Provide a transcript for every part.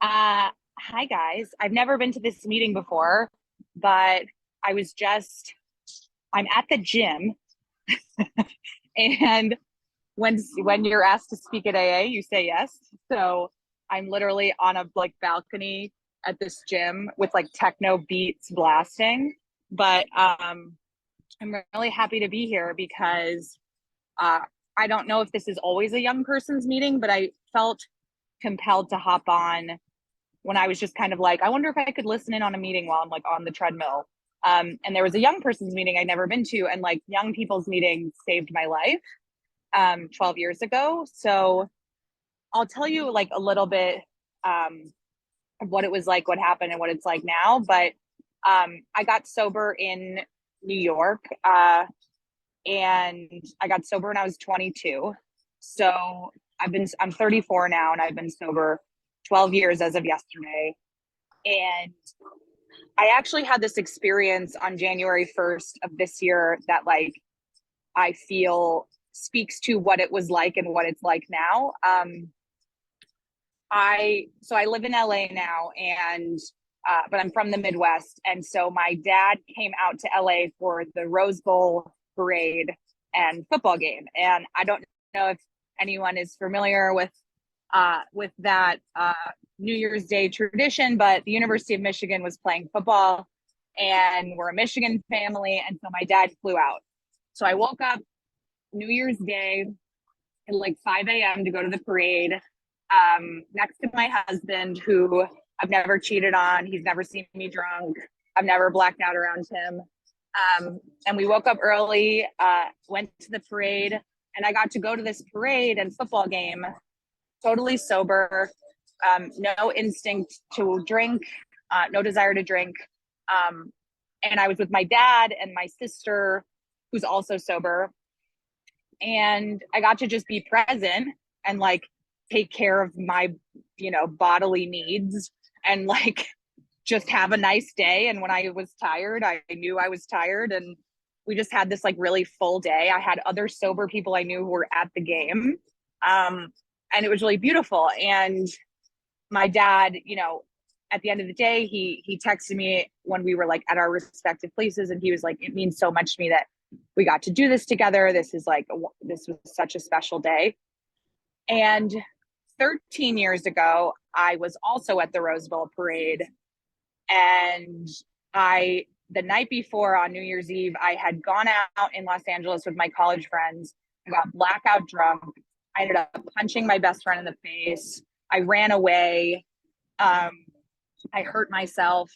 Hi guys. I've never been to this meeting before, but I was just I'm at the gym and when you're asked to speak at AA, you say yes. So I'm literally on a balcony at this gym with like techno beats blasting. But I'm really happy to be here because uh I don't know if this is always a young person's meeting, but I felt compelled to hop on when I was just kind of like, I wonder if I could listen in on a meeting while I'm like on the treadmill. And there was a young person's meeting I'd never been to, and like young people's meetings saved my life 12 years ago. So I'll tell you like a little bit of what it was like, what happened, and what it's like now. But I got sober in New York, and I got sober when I was 22. So I'm 34 now, and I've been sober 12 years as of yesterday. And I actually had this experience on January 1st of this year that like I feel speaks to what it was like and what it's like now. I live in LA now, and but I'm from the Midwest, and so my dad came out to LA for the Rose Bowl parade and football game, and I don't know if anyone is familiar with that New Year's Day tradition, but the University of Michigan was playing football, and we're a Michigan family, and so my dad flew out. So I woke up New Year's Day at like 5 a.m. to go to the parade, next to my husband, who I've never cheated on. He's never seen me drunk. I've never blacked out around him. And we woke up early, went to the parade, and I got to go to this parade and football game totally sober, no instinct to drink, no desire to drink. And I was with my dad and my sister, who's also sober. And I got to just be present and like take care of my, bodily needs and like just have a nice day. And when I was tired, I knew I was tired. And we just had this like really full day. I had other sober people I knew who were at the game. And it was really beautiful. And my dad, at the end of the day, he texted me when we were like at our respective places, and he was like, it means so much to me that we got to do this together. This was such a special day. And 13 years ago, I was also at the Rose Bowl parade, and the night before on New Year's Eve, I had gone out in Los Angeles with my college friends. I got blackout drunk. I ended up punching my best friend in the face. I ran away. I hurt myself.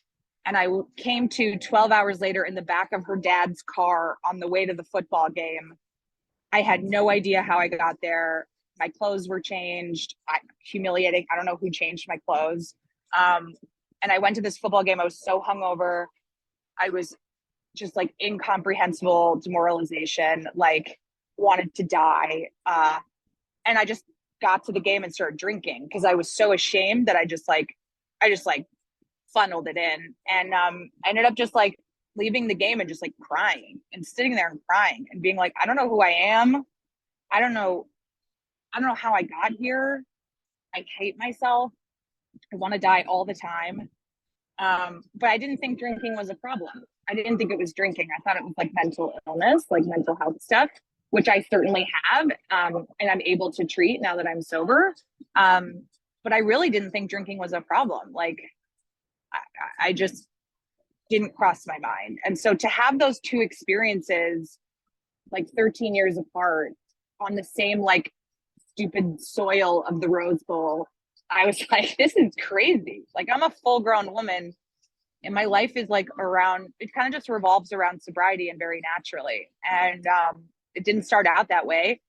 And I came to 12 hours later in the back of her dad's car on the way to the football game. I had no idea how I got there. My clothes were changed. Humiliating. I don't know who changed my clothes. And I went to this football game. I was so hungover. I was just like incomprehensible demoralization, like wanted to die. And I just got to the game and started drinking because I was so ashamed that I just funneled it in, and I ended up just like leaving the game and just like crying and sitting there and crying and being like, I don't know who I am. I don't know. I don't know how I got here. I hate myself. I want to die all the time. But I didn't think drinking was a problem. I didn't think it was drinking. I thought it was like mental illness, like mental health stuff, which I certainly have, and I'm able to treat now that I'm sober. But I really didn't think drinking was a problem. Like, I just didn't cross my mind. And so to have those two experiences, like 13 years apart, on the same like stupid soil of the Rose Bowl, I was like, this is crazy. Like, I'm a full grown woman, and my life is like around, it kind of just revolves around sobriety and very naturally. And it didn't start out that way.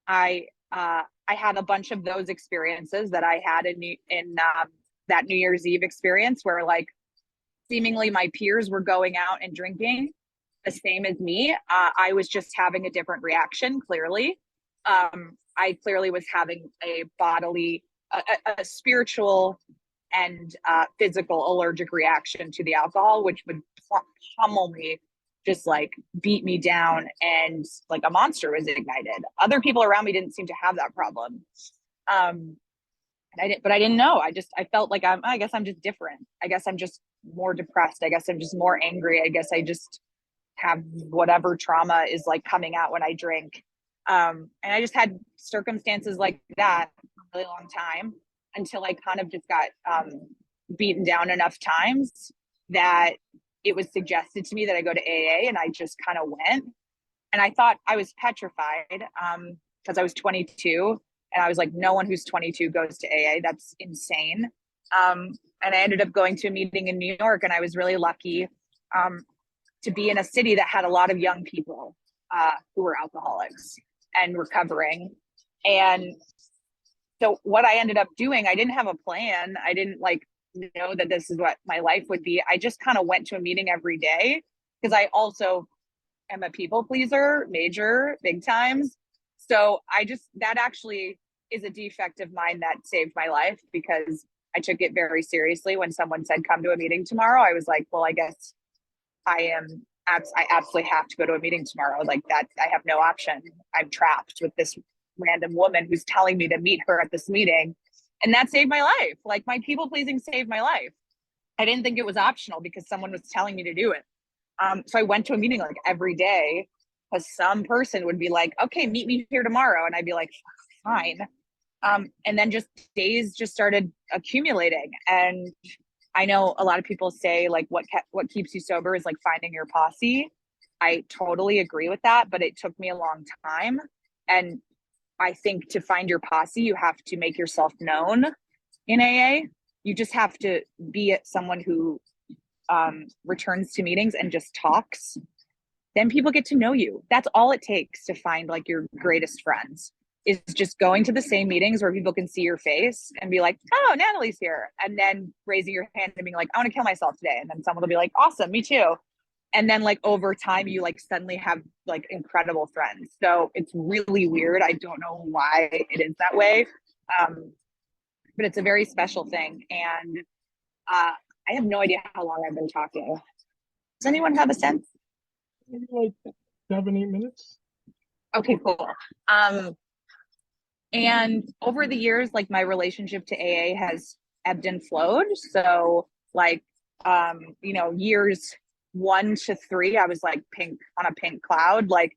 I had a bunch of those experiences that I had in that New Year's Eve experience where like seemingly my peers were going out and drinking the same as me. I was just having a different reaction, clearly. I clearly was having a spiritual and physical allergic reaction to the alcohol, which would pummel me, just like beat me down, and like a monster was ignited. Other people around me didn't seem to have that problem. But I didn't know. I felt like I guess I'm just different. I guess I'm just more depressed. I guess I'm just more angry. I guess I just have whatever trauma is like coming out when I drink. And I just had circumstances like that for a really long time until I kind of just got beaten down enough times that it was suggested to me that I go to AA, and I just kind of went. And I thought I was petrified because I was 22, and I was like, no one who's 22 goes to AA. That's insane. And I ended up going to a meeting in New York, and I was really lucky to be in a city that had a lot of young people who were alcoholics and recovering. And so what I ended up doing, I didn't have a plan. I didn't like know that this is what my life would be. I just kind of went to a meeting every day because I also am a people pleaser, major, big times. So that actually is a defect of mine that saved my life, because I took it very seriously. When someone said, come to a meeting tomorrow, I was like, well, I guess I absolutely have to go to a meeting tomorrow. Like that, I have no option. I'm trapped with this random woman who's telling me to meet her at this meeting. And that saved my life. Like my people pleasing saved my life. I didn't think it was optional because someone was telling me to do it. So I went to a meeting like every day, because some person would be like, okay, meet me here tomorrow. And I'd be like, fine. And then just days just started accumulating. And I know a lot of people say like what keeps you sober is like finding your posse. I totally agree with that, but it took me a long time. And I think to find your posse, you have to make yourself known in AA. You just have to be someone who returns to meetings and just talks. Then people get to know you. That's all it takes to find like your greatest friends, is just going to the same meetings where people can see your face and be like, oh, Natalie's here. And then raising your hand and being like, I want to kill myself today. And then someone will be like, awesome, me too. And then like over time, you like suddenly have like incredible friends. So it's really weird. I don't know why it is that way. But it's a very special thing. And I have no idea how long I've been talking. Does anyone have a sense? Maybe like 7-8 minutes. Okay, cool. And over the years, like my relationship to AA has ebbed and flowed. So like, years 1 to 3, I was like pink on a pink cloud. Like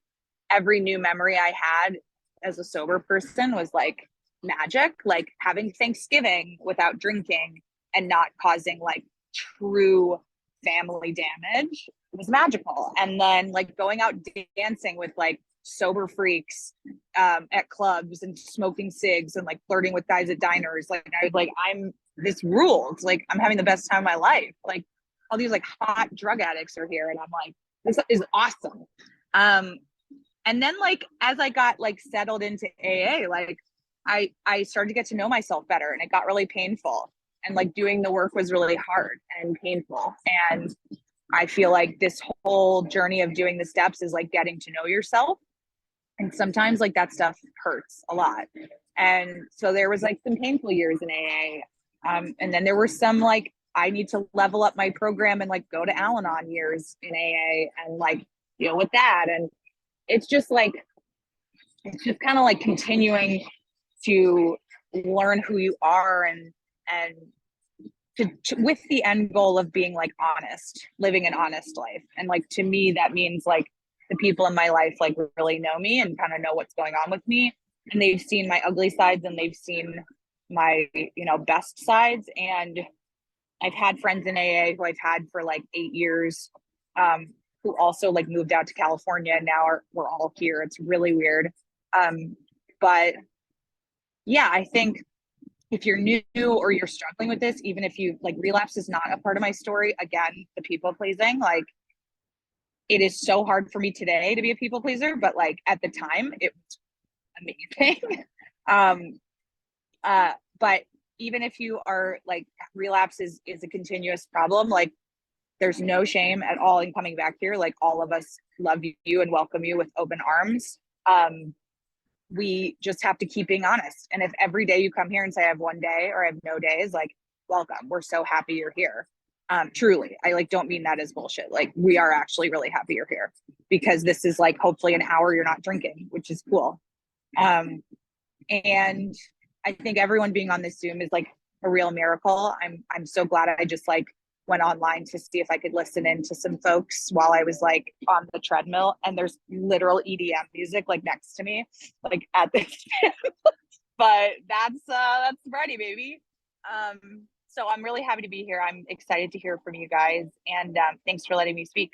every new memory I had as a sober person was like magic, like having Thanksgiving without drinking and not causing like true family damage. It was magical. And then like going out dancing with like sober freaks at clubs and smoking cigs and like flirting with guys at diners. Like I was like, this rules. Like I'm having the best time of my life. Like all these like hot drug addicts are here, and I'm like, this is awesome. And then like as I got like settled into AA, like I started to get to know myself better, and it got really painful. And like doing the work was really hard and painful. And I feel like this whole journey of doing the steps is like getting to know yourself. And sometimes like that stuff hurts a lot. And so there was like some painful years in AA. And then there were some like, I need to level up my program and like go to Al-Anon years in AA and like deal with that. And it's just kind of like continuing to learn who you are and with the end goal of being like honest, living an honest life. And like to me, that means like the people in my life like really know me and kind of know what's going on with me, and they've seen my ugly sides and they've seen my best sides. And I've had friends in AA who I've had for like 8 years, who also like moved out to California, and now we're all here. It's really weird. But yeah, I think if you're new or you're struggling with this, even if you like, relapse is not a part of my story. Again, the people pleasing, like it is so hard for me today to be a people pleaser, but like at the time it was amazing. But even if you are like, relapse is a continuous problem, like there's no shame at all in coming back here. Like all of us love you and welcome you with open arms. We just have to keep being honest. And if every day you come here and say I have one day or I have no days, like welcome, we're so happy you're here. Truly, I like don't mean that as bullshit. Like we are actually really happy you're here, because this is like hopefully an hour you're not drinking, which is cool. And I think everyone being on this Zoom is like a real miracle. I'm so glad I just like went online to see if I could listen in to some folks while I was like on the treadmill, and there's literal EDM music like next to me, like at this gym. But that's Friday, baby. So I'm really happy to be here. I'm excited to hear from you guys, and thanks for letting me speak.